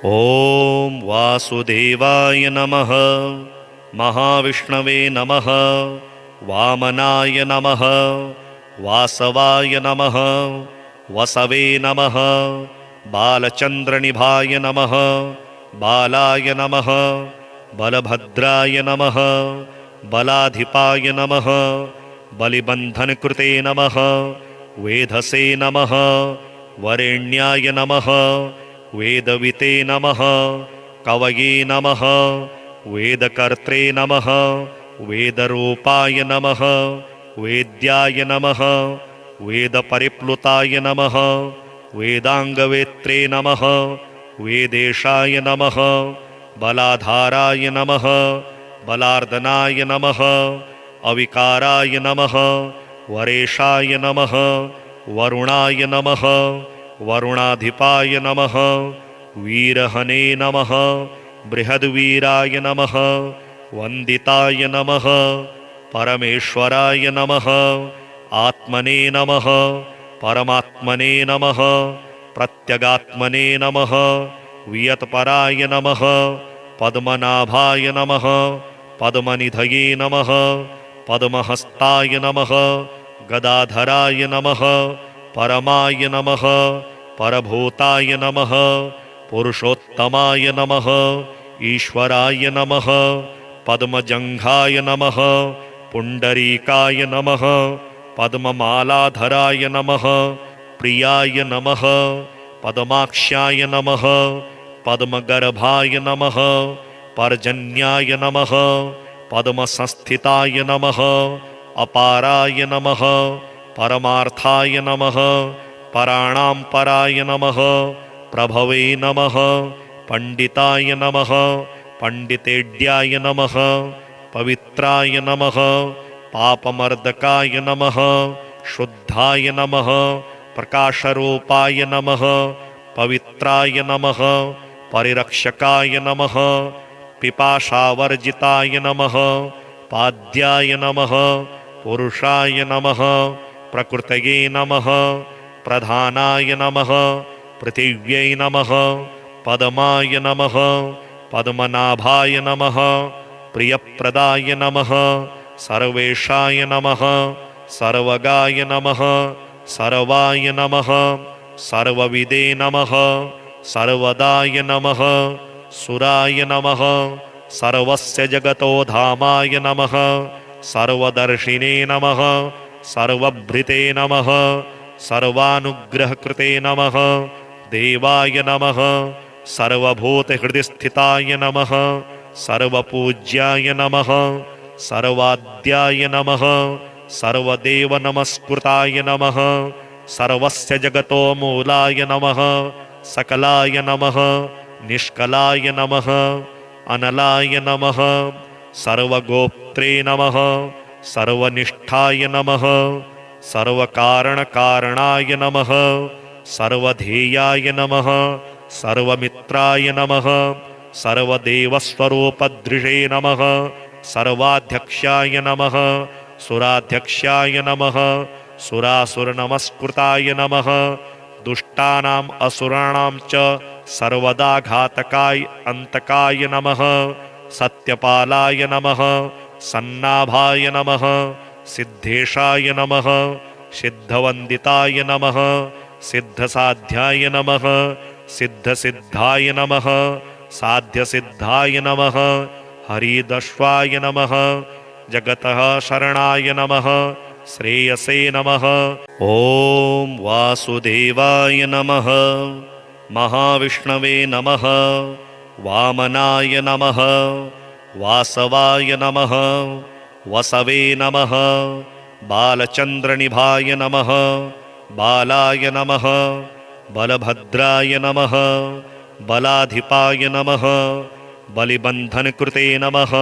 ॐ वासुदेवाय नमः। महाविष्णवे नमः। वामनाय नमः। वासवाय नमः। वसवे नमः। बालचन्द्रनिभाय नमः। बालाय नमः। बलभद्राय नमः। बलाधिपाय नमः। बलिबन्धनकृते नमः। वेधसे नमः। वरेण्याय नमः। वेदविते नमः। कवये नमः। वेदकर्त्रे नमः। वेदरूपाय नमः। वेद्याय नमः। वेदपरिप्लुताय नमः। वेदाङ्गवेत्रे नमः। वेदेशाय नमः। बलाधाराय नमः। बलार्दनाय नमः। अविकाराय नमः। वरेशाय नमः। वरुणाय नमः। वरुणाधिपाय नमः। वीरहने नमः। बृहद्वीराय नमः। वन्दिताय नमः। परमेश्वराय नमः। आत्मने नमः। परमात्मने नमः। प्रत्यगात्मने नमः। वियत्पराय नमः। पद्मनाभाय नमः। पद्मनिधये नमः। पद्महस्ताय नमः। गदाधराय नमः। परमाय नमः। परभूताय नमः। पुरुषोत्तमाय नमः। ईश्वराय नमः। पद्मजङ्घाय नमः। पुण्डरीकाय नमः। पद्ममालाधराय नमः। प्रियाय नमः। पद्माक्ष्याय नमः। पद्मगर्भाय नमः। पर्जन्याय नमः। पद्मसंस्थिताय नमः। अपाराय नमः। परमार्थाय नमः। पराणां पराय नमः। प्रभवे नमः। पंडिताय नमः। पंडितेड्याय नमः। पवित्राय नमः। पापमर्दकाय नमः। शुद्धाय नमः। प्रकाशरूपाय नमः। पवित्राय नमः। परिरक्षकाय नमः। पिपाशावर्जिताय नमः। पाद्याय नमः। पुरुषाय नमः। प्रकृतये नमः। प्रधानाय नमः। पृथिव्यै नमः। पद्माय नमः। पद्मनाभाय नमः। प्रियप्रदाय नमः। सर्वेशाय नमः। सर्वगाय नमः। सर्वाय नमः। सर्वविदे नमः। सर्वदाय नमः। सुराय नमः। सर्वस्य जगतो धामाय नमः। सर्वदर्शिने नमः। सर्वभृते नमः। सर्वानुग्रहकृते नमः। देवाय नमः। सर्वभूतहृदिस्थिताय नमः। सर्वपूज्याय नमः। सर्वाद्याय नमः। सर्वदेवनमस्कृताय नमः। सर्वस्य जगतो मूलाय नमः। सकलाय नमः। निष्कलाय नमः। अनलाय नमः। सर्वगोप्त्रे नमः। सर्वनिष्ठाय नमः। सर्वकारणकारणाय नमः। सर्वधेयाय नमः। सर्वमित्राय नमः। सर्वदेवस्वरूपदृशे नमः। सर्वाध्यक्षाय नमः। सुराध्यक्षाय नमः। सुरासुरनमस्कृताय नमः। दुष्टानाम् असुराणां च सर्वदा घातकाय अन्तकाय नमः। सत्यपालाय नमः। सन्नाभाय नमः। सिद्धेशाय नमः। सिद्धवन्दिताय नमः। सिद्धसाध्याय नमः। सिद्धसिद्धाय नमः। साध्यसिद्धाय नमः। हरिदश्वाय नमः। जगतः शरणाय नमः। श्रेयसे नमः। ॐ वासुदेवाय नमः। महाविष्णवे नमः। वामनाय नमः। वासवाय नमः। वसवे नमः। बालचन्द्रनिभाय नमः। बालाय नमः। बलभद्राय नमः। बलाधिपाय नमः। बलिबन्धनकृते नमः।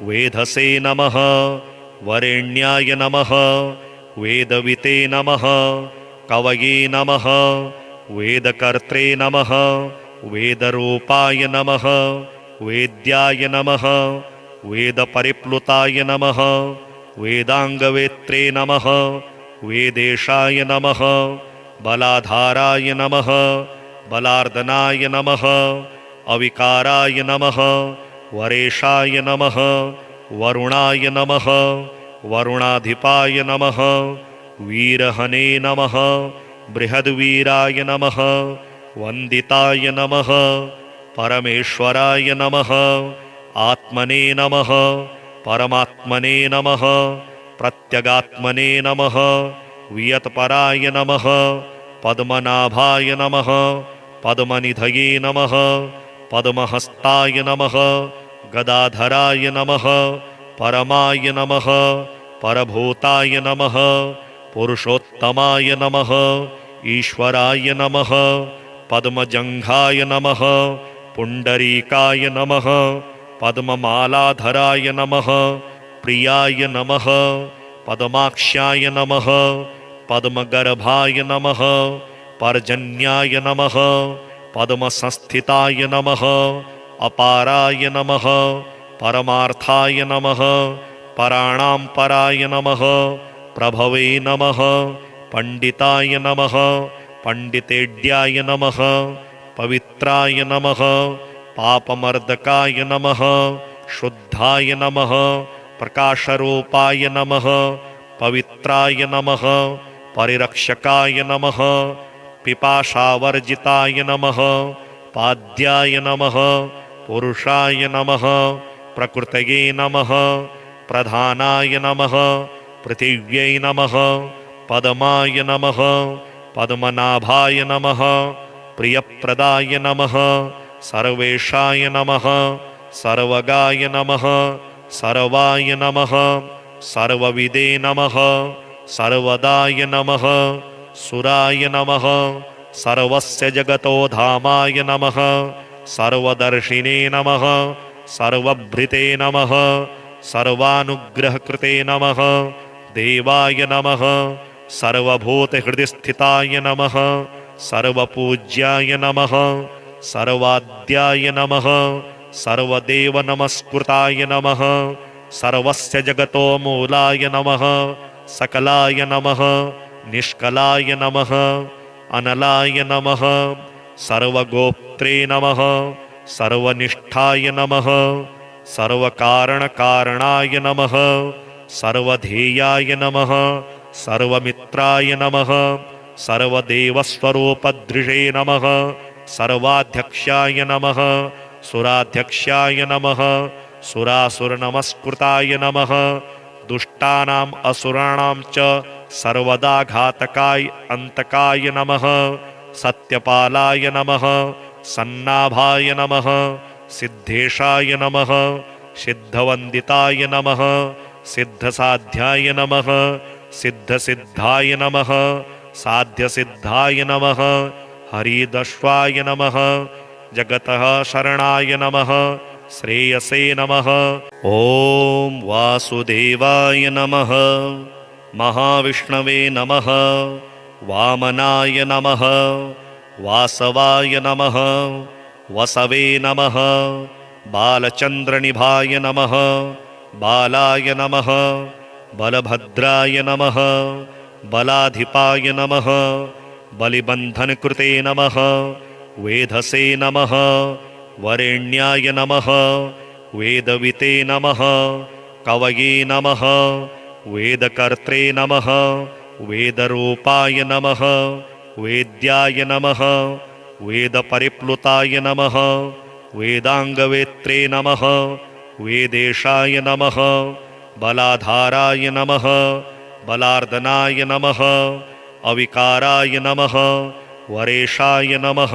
वेधसे नमः। वरेण्याय नमः। वेदविते नमः। कवये नमः। वेदकर्त्रे नमः। वेदरूपाय नमः। वेद्याय नमः। वेदपरिप्लुताय नमः। वेदाङ्गवेत्रे नमः। वेदेशाय नमः। बलाधाराय नमः। बलार्दनाय नमः। अविकाराय नमः वरेशाय नमः वरुणाय नमः वरुणाधिपाय नमः वीरहने नमः बृहद्वीराय नमः वन्दिताय नमः परमेश्वराय नमः आत्मने नमः परमात्मने नमः प्रत्यगात्मने नमः वियत्पराय नमः पद्मनाभाय नमः पद्मनिधये नमः पद्महस्ताय नमः गदाधराय नमः परमाय नमः परभूताय नमः पुरुषोत्तमाय नमः ईश्वराय नमः पद्मजङ्घाय नमः पुण्डरीकाय नमः पद्ममालाधराय नमः प्रियाय नमः पद्माक्ष्याय नमः पद्मगर्भाय नमः पर्जन्याय नमः पद्मसंस्थिताय नमः अपाराय नमः परमार्थाय नमः पराणां पराय नमः प्रभवे नमः पंडिताय नमः पंडितेड्याय नमः पवित्राय नमः पापमर्दकाय नमः शुद्धाय नमः प्रकाशरूपाय नमः पवित्राय नमः परिरक्षकाय नमः पिपाशावर्जिताय नमः पाद्याय नमः पुरुषाय नमः प्रकृतये नमः प्रधानाय नमः पृथिव्यै नमः पद्माय नमः पद्मनाभाय नमः प्रियप्रदाय नमः सर्वेशाय नमः सर्वगाय नमः सर्वाय नमः सर्वविदे नमः सर्वदाय नमः सुराय नमः सर्वस्य जगतो धामाय नमः सर्वदर्शिने नमः सर्वभृते नमः सर्वानुग्रहकृते नमः देवाय नमः सर्वभूतहृदिस्थिताय नमः सर्वपूज्याय नमः सर्वाद्याय नमः सर्वदेवनमस्कृताय नमः सर्वस्य जगतो मूलाय नमः सकलाय नमः निष्कलाय नमः अनलाय नमः सर्वगोप्त्रे नमः सर्वनिष्ठाय नमः सर्वकारणकारणाय नमः सर्वधेयाय नमः सर्वमित्राय नमः सर्वदेवस्वरूपदृशे नमः सर्वाध्यक्षाय नमः सुराध्यक्षाय नमः सुरासुरनमस्कृताय नमः दुष्टानाम् असुराणां च सर्वदा घातकाय अन्तकाय नमः सत्यपालाय नमः सन्नाभाय नमः सिद्धेशाय नमः सिद्धवन्दिताय नमः सिद्धसाध्याय नमः सिद्धसिद्धाय नमः साध्यसिद्धाय नमः हरिदश्वाय नमः जगतः शरणाय नमः श्रेयसे नमः ॐ वासुदेवाय नमः महाविष्णवे नमः वामनाय नमः वासवाय नमः वसवे नमः बालचन्द्रनिभाय नमः बालाय नमः बलभद्राय नमः बलाधिपाय नमः बलिबन्धनकृते नमः वेधसे नमः वरेण्याय नमः वेदविते नमः कवये नमः वेदकर्त्रे नमः वेदरूपाय नमः वेद्याय नमः वेदपरिप्लुताय नमः वेदाङ्गवेत्रे नमः वेदेशाय नमः बलाधाराय नमः बलार्दनाय नमः अविकाराय नमः वरेशाय नमः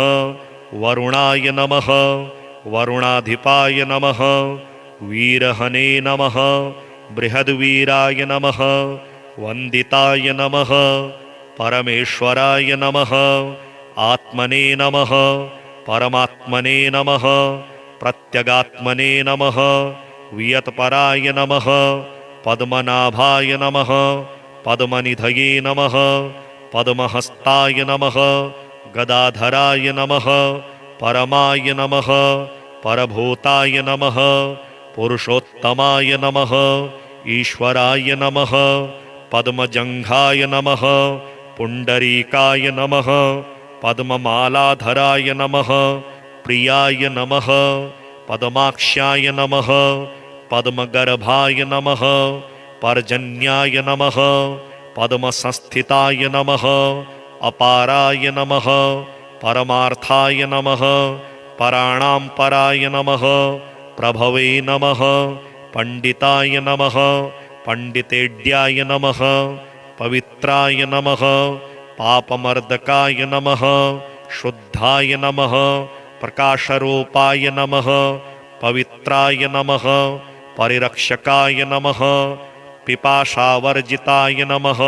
वरुणाय नमः वरुणाधिपाय नमः वीरहने नमः बृहद्वीराय नमः वन्दिताय नमः परमेश्वराय नमः आत्मने नमः परमात्मने नमः प्रत्यगात्मने नमः वियत्पराय नमः पद्मनाभाय नमः पद्मनिधये नमः पद्महस्ताय नमः गदाधराय नमः परमाय नमः परभूताय नमः पुरुषोत्तमाय नमः ईश्वराय नमः पद्मजङ्घाय नमः पुण्डरीकाय नमः पद्ममालाधराय नमः प्रियाय नमः पद्माक्षाय नमः पद्मगर्भाय नमः पर्जन्याय नमः पद्मसंस्थिताय नमः अपाराय नमः परमार्थाय नमः पराणां पराय नमः प्रभवे नमः पंडिताय नमः पंडितेड्याय नमः पवित्राय नमः पापमर्दकाय नमः शुद्धाय नमः प्रकाशरूपाय नमः पवित्राय नमः परिरक्षकाय नमः पिपाशावर्जिताय नमः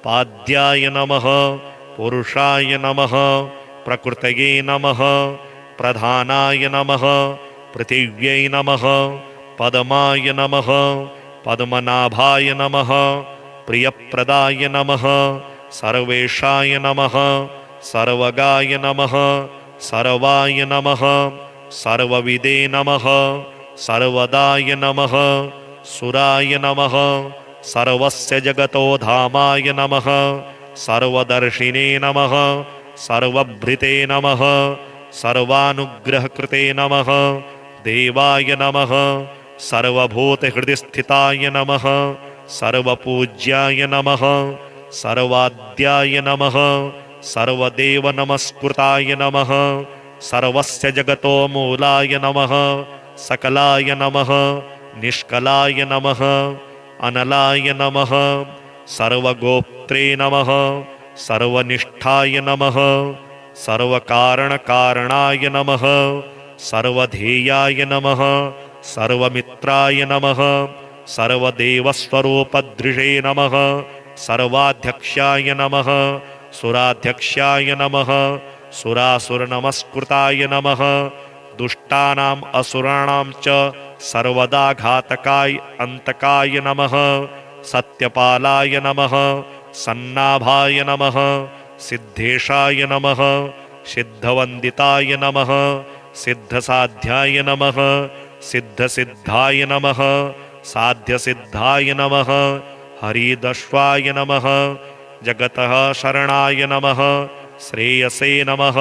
पाद्याय नमः पुरुषाय नमः प्रकृतये नमः प्रधानाय नमः पृथिव्यै नमः पद्माय नमः पद्मनाभाय नमः प्रियप्रदाय नमः सर्वेशाय नमः सर्वगाय नमः सर्वाय नमः सर्वविदे नमः सर्वदाय नमः सुराय नमः सर्वस्य जगतो धामाय नमः सर्वदर्शिने नमः सर्वभृते नमः सर्वानुग्रहकृते नमः देवाय नमः सर्वभूतहृदिस्थिताय नमः सर्वपूज्याय नमः सर्वाद्याय नमः सर्वदेवनमस्कृताय नमः सर्वस्य जगतो मूलाय नमः सकलाय नमः निष्कलाय नमः अनलाय नमः सर्वगोप्त्रे नमः सर्वनिष्ठाय नमः सर्वकारणकारणाय नमः सर्वधेयाय नमः सर्वमित्राय नमः सर्वदेवस्वरूपदृशे नमः सर्वाध्यक्षाय नमः सुराध्यक्षाय नमः सुरासुरनमस्कृताय नमः दुष्टानाम् असुराणां च सर्वदा घातकाय अन्तकाय नमः सत्यपालाय नमः सन्नाभाय नमः सिद्धेशाय नमः सिद्धवन्दिताय नमः सिद्धसाध्याय नमः सिद्धसिद्धाय नमः साध्यसिद्धाय नमः हरिदश्वाय नमः जगतः शरणाय नमः श्रेयसे नमः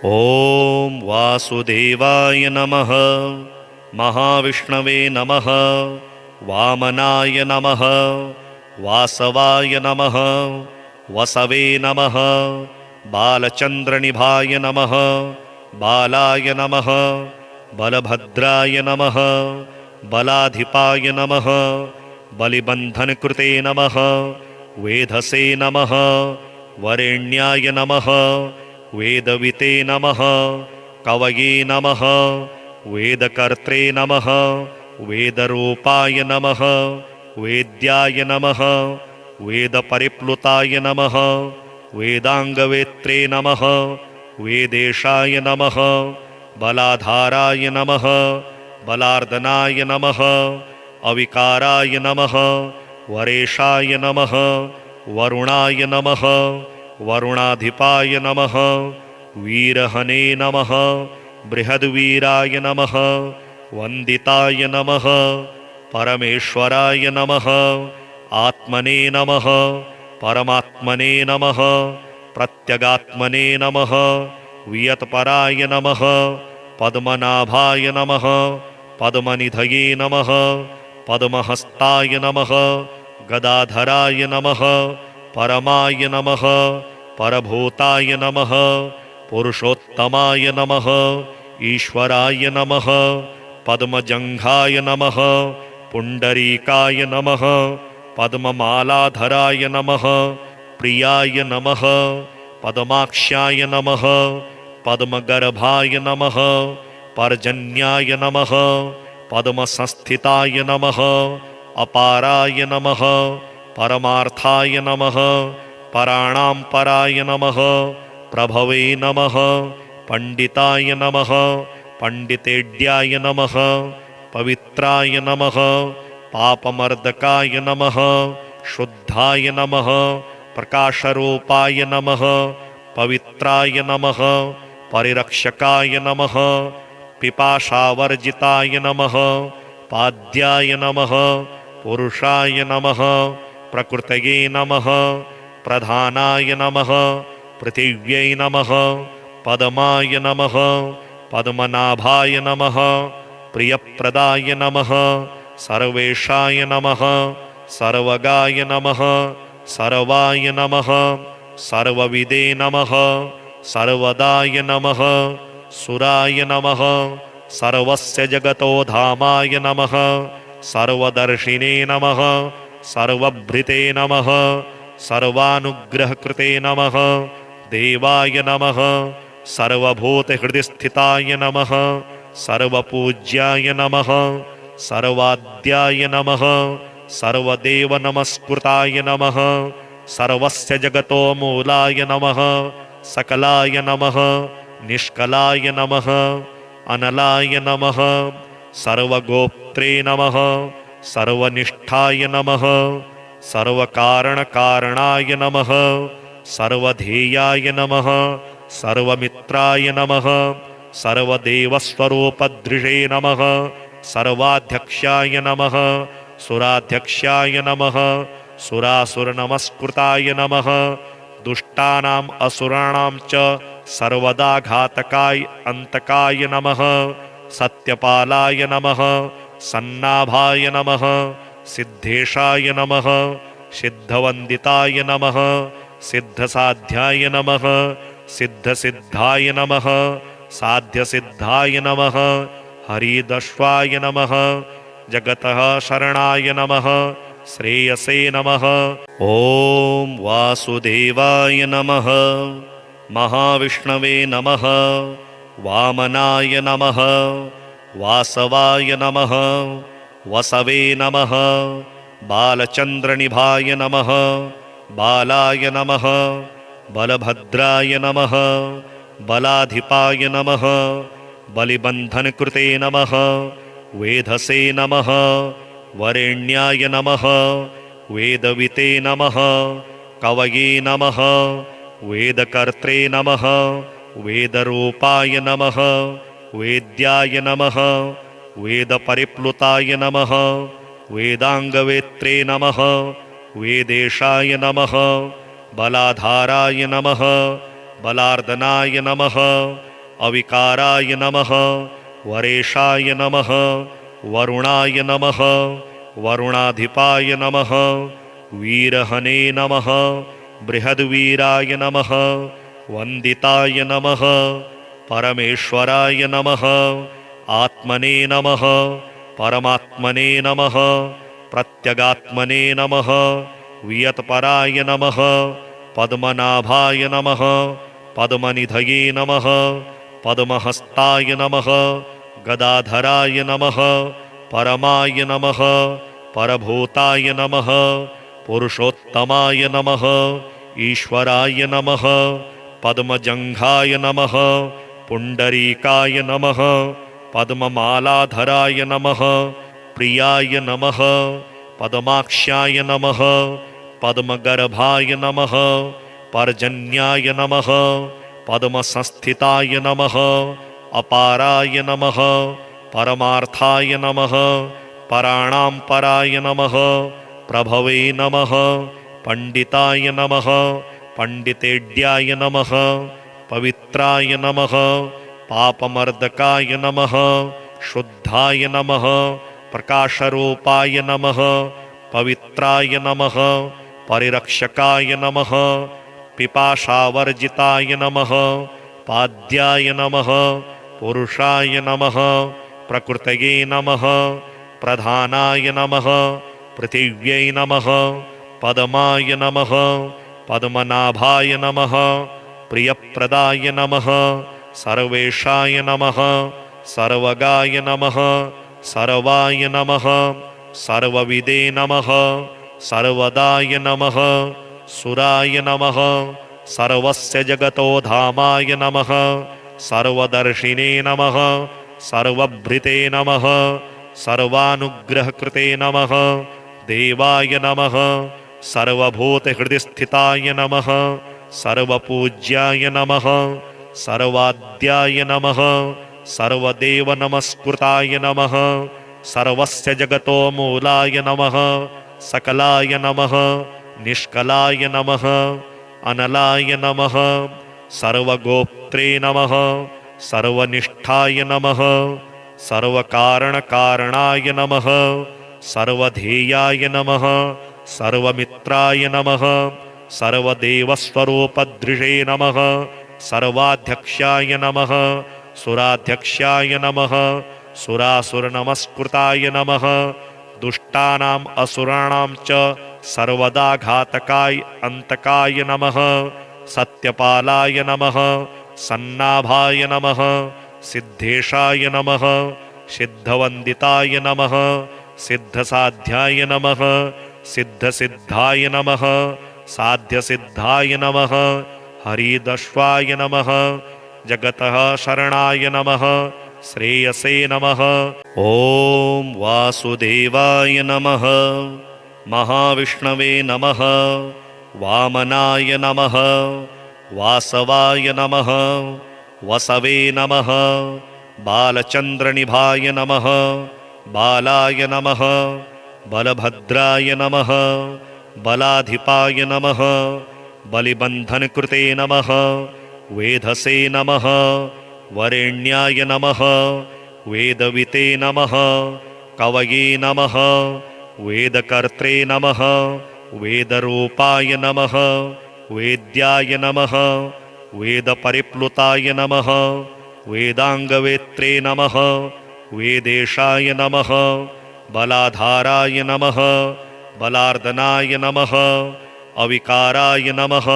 ॐ वासुदेवाय नमः महाविष्णवे नमः वामनाय नमः वासवाय नमः वसवे नमः बालचन्द्रनिभाय नमः बालाय नमः बलभद्राय नमः बलाधिपाय नमः बलिबन्धनकृते नमः वेधसे नमः वरेण्याय नमः वेदविते नमः कवये नमः वेदकर्त्रे नमः वेदरूपाय नमः वेद्याय नमः वेदपरिप्लुताय नमः वेदाङ्गवेत्रे नमः वेदेशाय नमः बलाधाराय नमः बलार्दनाय नमः अविकाराय नमः वरेशाय नमः वरुणाय नमः वरुणाधिपाय नमः वीरहने नमः बृहद्वीराय नमः वन्दिताय नमः परमेश्वराय नमः आत्मने नमः परमात्मने नमः प्रत्यगात्मने नमः वियतपराय नमः पद्मनाभाय नमः पद्मनिधये नमः पद्महस्ताय नमः गदाधराय नमः परमाय नमः परभूताय नमः पुरुषोत्तमाय नमः ईश्वराय नमः पद्मजङ्घाय नमः पुण्डरीकाय नमः पद्ममालाधराय नमः प्रियाय नमः पद्माक्षाय नमः पद्मगर्भाय नमः पर्जन्याय नमः पद्मसंस्थिताय नमः अपाराय नमः परमार्थाय नमः पराणां पराय नमः प्रभवे नमः पंडिताय नमः पंडितेड्याय नमः पवित्राय नमः पापमर्दकाय नमः शुद्धाय नमः प्रकाशरूपाय नमः पवित्राय नमः परिरक्षकाय नमः पिपाशावर्जिताय नमः पाद्याय नमः पुरुषाय नमः प्रकृतये नमः प्रधानाय नमः पृथिव्यै नमः पद्माय नमः पद्मनाभाय नमः प्रियप्रदाय नमः सर्वेशाय नमः सर्वगाय नमः सर्वाय नमः सर्वविदे नमः सर्वदाय नमः सुराय नमः सर्वस्य जगतो धामाय नमः सर्वदर्शिने नमः सर्वभृते नमः सर्वानुग्रहकृते नमः देवाय नमः सर्वभूतहृदिस्थिताय नमः सर्वपूज्याय नमः सर्वाद्याय नमः सर्वदेवनमस्कृताय नमः सर्वस्य जगतो मूलाय नमः सकलाय नमः निष्कलाय नमः अनलाय नमः सर्वगोप्त्रे नमः सर्वनिष्ठाय नमः सर्वकारणकारणाय नमः सर्वधेयाय नमः सर्वमित्राय नमः सर्वदेवस्वरूपदृशे नमः सर्वाध्यक्षाय नमः सुराध्यक्षाय नमः सुरासुरनमस्कृताय नमः दुष्टानाम् असुराणां च सर्वदा घातकाय अन्तकाय नमः सत्यपालाय नमः सन्नाभाय नमः सिद्धेशाय नमः सिद्धवन्दिताय नमः सिद्धसाध्याय नमः सिद्धसिद्धाय नमः साध्यसिद्धाय नमः हरिदश्वाय नमः जगतः शरणाय नमः श्रेयसे नमः। ॐ वासुदेवाय नमः महाविष्णवे नमः वामनाय नमः वासवाय नमः वसवे नमः बालचन्द्रनिभाय नमः बालाय नमः बलभद्राय नमः बलाधिपाय नमः बलिबन्धनकृते नमः वेधसे नमः वरेण्याय नमः वेदविते नमः कवये नमः वेदकर्त्रे नमः वेदरूपाय नमः वेद्याय नमः वेदपरिप्लुताय नमः वेदाङ्गवेत्रे नमः वेदेशाय नमः बलाधाराय नमः बलार्दनाय नमः अविकाराय नमः वरेशाय नमः वरुणाय नमः वरुणाधिपाय नमः वीरहने नमः बृहद्वीराय नमः वन्दिताय नमः परमेश्वराय नमः आत्मने नमः परमात्मने नमः प्रत्यगात्मने नमः वियत्पराय नमः पद्मनाभाय नमः पद्मनिधये नमः पद्महस्ताय नमः गदाधराय नमः परमाय नमः परभूताय नमः पुरुषोत्तमाय नमः ईश्वराय नमः पद्मजङ्घाय नमः पुण्डरीकाय नमः पद्ममालाधराय नमः प्रियाय नमः पद्माक्ष्याय नमः पद्मगर्भाय नमः पर्जन्याय नमः पद्मसंस्थिताय नमः अपाराय नमः परमार्थाय नमः पराणां पराय नमः प्रभवे नमः पंडिताय नमः पंडितेड्याय नमः पवित्राय नमः पापमर्दकाय नमः शुद्धाय नमः प्रकाशरूपाय नमः पवित्राय नमः परिरक्षकाय नमः पिपाशावर्जिताय नमः पाद्याय नमः पुरुषाय नमः प्रकृतये नमः प्रधानाय नमः पृथिव्यै नमः पद्माय नमः पद्मनाभाय नमः प्रियप्रदाय नमः सर्वेशाय नमः सर्वगाय नमः सर्वाय नमः सर्वविदे नमः सर्वदाय नमः सुराय नमः सर्वस्य जगतो धामाय नमः सर्वदर्शिने नमः सर्वभृते नमः सर्वानुग्रहकृते नमः देवाय नमः सर्वभूतहृदिस्थिताय नमः सर्वपूज्याय नमः सर्वाद्याय नमः सर्वदेवनमस्कृताय नमः सर्वस्य जगतो मूलाय नमः सकलाय नमः निष्कलाय नमः अनलाय नमः सर्वगोप्त्रे नमः सर्वनिष्ठाय नमः सर्वकारणकारणाय नमः सर्वधेयाय नमः सर्वमित्राय नमः सर्वदेवस्वरूपदृशे नमः सर्वाध्यक्षाय नमः सुराध्यक्षाय नमः सुरासुरनमस्कृताय नमः दुष्टानाम् असुराणां च सर्वदा घातकाय अन्तकाय नमः सत्यपालाय नमः सन्नाभाय नमः सिद्धेशाय नमः सिद्धवन्दिताय नमः सिद्धसाध्याय नमः सिद्धसिद्धाय नमः साध्यसिद्धाय नमः हरिदश्वाय नमः जगतः शरणाय नमः श्रेयसे नमः। ॐ वासुदेवाय नमः महाविष्णवे नमः वामनाय नमः वासवाय नमः वसवे नमः बालचन्द्रनिभाय नमः बालाय नमः बलभद्राय नमः बलाधिपाय नमः बलिबन्धनकृते नमः वेधसे नमः वरेण्याय नमः वेदविते नमः कवये नमः वेदकर्त्रे नमः वेदरूपाय नमः वेद्याय नमः वेदपरिप्लुताय नमः वेदाङ्गवेत्रे नमः वेदेशाय नमः बलाधाराय नमः बलार्दनाय नमः अविकाराय नमः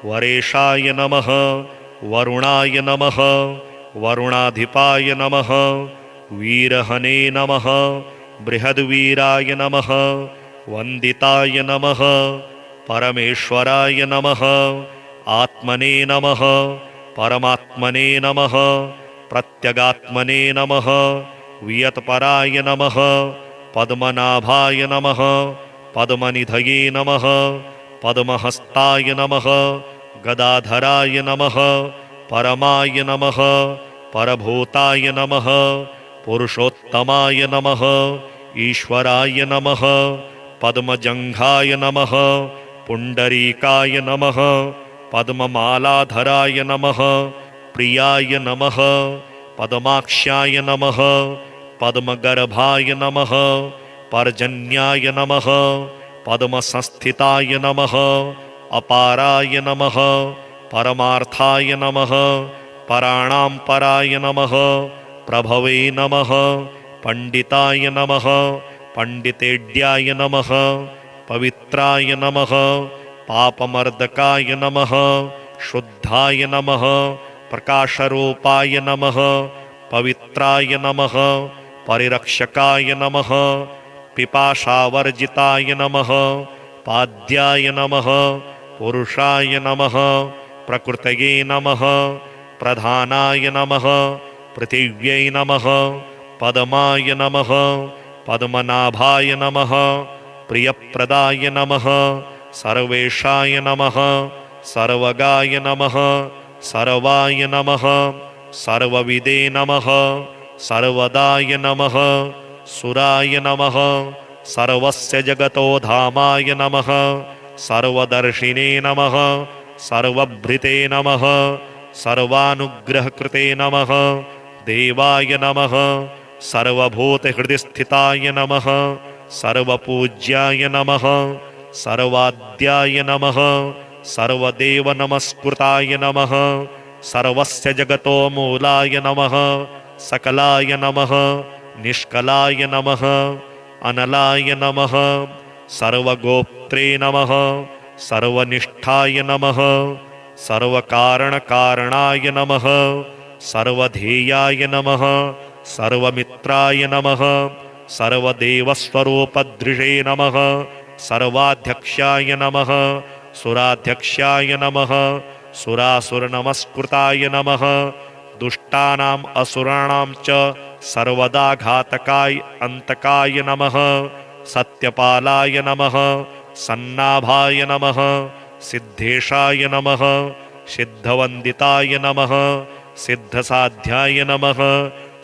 वरेशाय नमः वरुणाय नमः वरुणाधिपाय नमः वीरहने नमः बृहद्वीराय नमः वन्दिताय नमः परमेश्वराय नमः आत्मने नमः परमात्मने नमः प्रत्यगात्मने नमः वियत्पराय नमः पद्मनाभाय नमः पद्मनिधये नमः पद्महस्ताय नमः गदाधराय नमः परमाय नमः परभूताय नमः पुरुषोत्तमाय नमः ईश्वराय नमः पद्मजङ्घाय नमः पुण्डरीकाय नमः पद्ममालाधराय नमः प्रियाय नमः पद्माक्ष्याय नमः पद्मगर्भाय नमः पर्जन्याय नमः पद्मसंस्थिताय नमः अपाराय नमः परमार्थाय नमः पराणां पराय नमः प्रभवे नमः पंडिताय नमः पंडितेड्याय नमः पवित्राय नमः पापमर्दकाय नमः शुद्धाय नमः प्रकाशरूपाय नमः पवित्राय नमः परिरक्षकाय नमः पिपाशावर्जिताय नमः पाद्याय नमः पुरुषाय नमः प्रकृतये नमः प्रधानाय नमः पृथिव्यै नमः पद्माय नमः पद्मनाभाय नमः प्रियप्रदाय नमः सर्वेशाय नमः सर्वगाय नमः सर्वाय नमः सर्वविदे नमः सर्वदाय नमः सुराय नमः सर्वस्य जगतो धामाय नमः सर्वदर्शिने नमः सर्वभृते नमः सर्वानुग्रहकृते नमः देवाय नमः सर्वभूतहृदिस्थिताय नमः सर्वपूज्याय नमः सर्वाद्याय नमः सर्वदेवनमस्कृताय नमः सर्वस्य जगतो मूलाय नमः सकलाय नमः निष्कलाय नमः अनलाय नमः सर्वगोप्त्रे नमः सर्वनिष्ठाय नमः सर्वकारणकारणाय नमः सर्वधेयाय नमः सर्वमित्राय नमः सर्वदेवस्वरूपदृशे नमः सर्वाध्यक्षाय नमः सुराध्यक्षाय नमः सुरासुरनमस्कृताय नमः दुष्टानाम् असुराणां च सर्वदा घातकाय अन्तकाय नमः सत्यपालाय नमः सन्नाभाय नमः सिद्धेशाय नमः सिद्धवन्दिताय नमः सिद्धसाध्याय नमः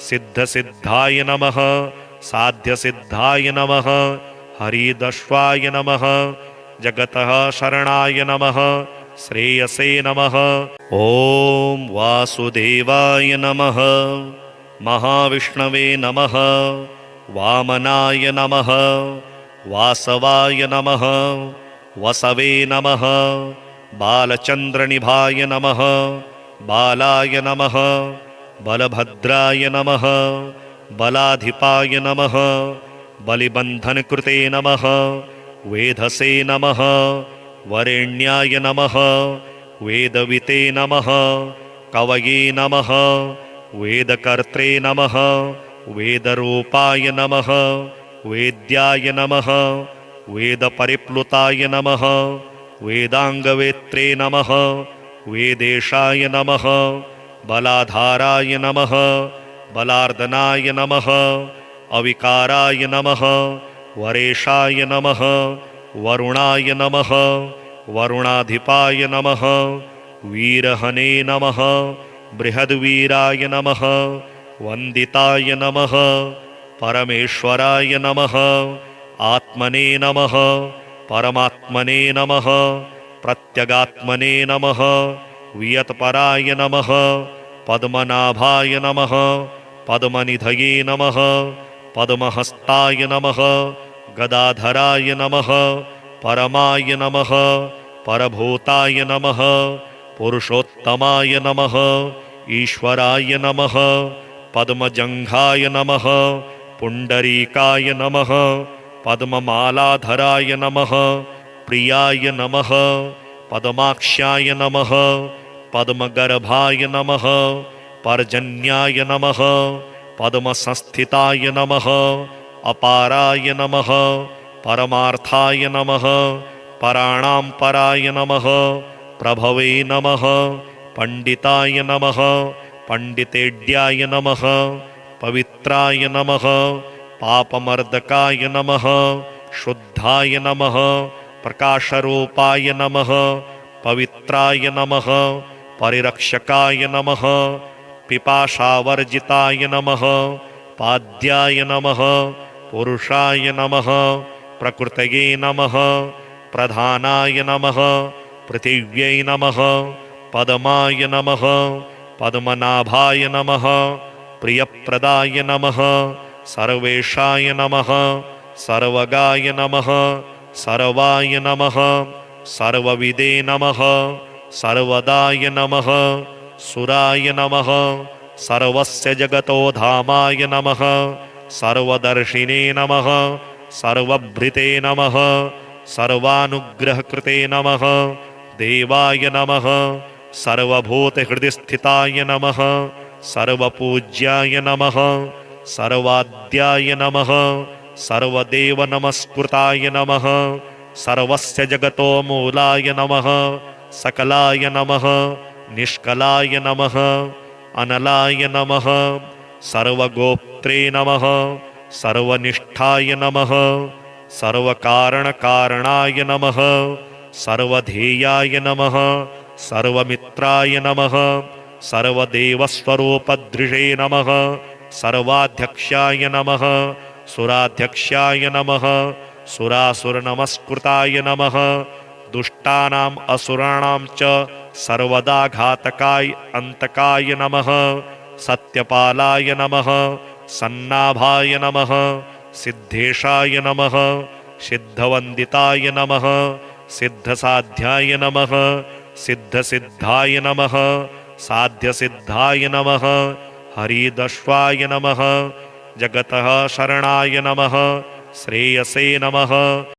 सिद्धसिद्धाय नमः साध्यसिद्धाय नमः हरिदश्वाय नमः जगतः शरणाय नमः श्रेयसे नमः। ॐ वासुदेवाय नमः। महाविष्णवे नमः। वामनाय नमः। वासवाय नमः। वसवे नमः। बालचन्द्रनिभाय नमः। बालाय नमः। बलभद्राय नमः। बलाधिपाय नमः। बलिबन्धनकृते नमः। वेधसे नमः। वरेण्याय नमः। वेदविते नमः। कवये नमः। वेदकर्त्रे नमः। वेदरूपाय नमः। वेद्याय नमः। वेदपरिप्लुताय नमः। वेदाङ्गवेत्रे नमः। वेदेशाय नमः। बलाधाराय नमः। बलार्दनाय नमः। अविकाराय नमः। वरेशाय नमः। वरुणाय नमः। वरुणाधिपाय नमः। वीरहने नमः। बृहद्वीराय नमः। वन्दिताय नमः। परमेश्वराय नमः। आत्मने नमः। परमात्मने नमः। प्रत्यगात्मने नमः। वियत्पराय नमः। पद्मनाभाय नमः। पद्मनिधये नमः। पद्महस्ताय नमः। गदाधराय नमः। परमाय नमः। परभूताय नमः। पुरुषोत्तमाय नमः। ईश्वराय नमः। पद्मजङ्घाय नमः। पुण्डरीकाय नमः। पद्ममालाधराय नमः। प्रियाय नमः। पद्माक्ष्याय नमः। पद्मगर्भाय नमः। पर्जन्याय नमः। पद्मसंस्थिताय नमः। अपाराय नमः। परमार्थाय नमः। पराणां पराय नमः। प्रभवे नमः। पंडिताय नमः। पंडितेड्याय नमः। पवित्राय नमः। पापमर्दकाय नमः। शुद्धाय नमः। प्रकाशरूपाय नमः। पवित्राय नमः। परिरक्षकाय नमः। पिपाशावर्जिताय नमः। पाद्याय नमः। पुरुषाय नमः। प्रकृतये नमः। प्रधानाय नमः। पृथिव्यै नमः। पद्माय नमः। पद्मनाभाय नमः। प्रियप्रदाय नमः। सर्वेशाय नमः। सर्वगाय नमः। सर्वाय नमः। सर्वविदे नमः। सर्वदाय नमः। सुराय नमः। सर्वस्य जगतो धामाय नमः। सर्वदर्शिने नमः। सर्वभृते नमः। सर्वानुग्रहकृते नमः। देवाय नमः। सर्वभूतहृदिस्थिताय नमः। सर्वपूज्याय नमः। सर्वाद्याय नमः। सर्वदेवनमस्कृताय नमः। सर्वस्य जगतो मूलाय नमः। सकलाय नमः। निष्कलाय नमः। अनलाय नमः। सर्वगोप्त्रे नमः। सर्वनिष्ठाय नमः। सर्वकारणकारणाय नमः। सर्वधेयाय नमः। सर्वमित्राय नमः। सर्वदेवस्वरूपदृशे नमः। सर्वाध्यक्षाय नमः। सुराध्यक्षाय नमः। सुरासुरनमस्कृताय नमः। दुष्टानाम् असुराणां च सर्वदा घातकाय अन्तकाय नमः। सत्यपालाय नमः। सन्नाभाय नमः। सिद्धेशाय नमः। सिद्धवन्दिताय नमः। सिद्धसाध्याय नमः। सिद्धसिद्धाय नमः। साध्यसिद्धाय नमः। हरिदश्वाय नमः। जगतः शरणाय नमः। श्रेयसे नमः।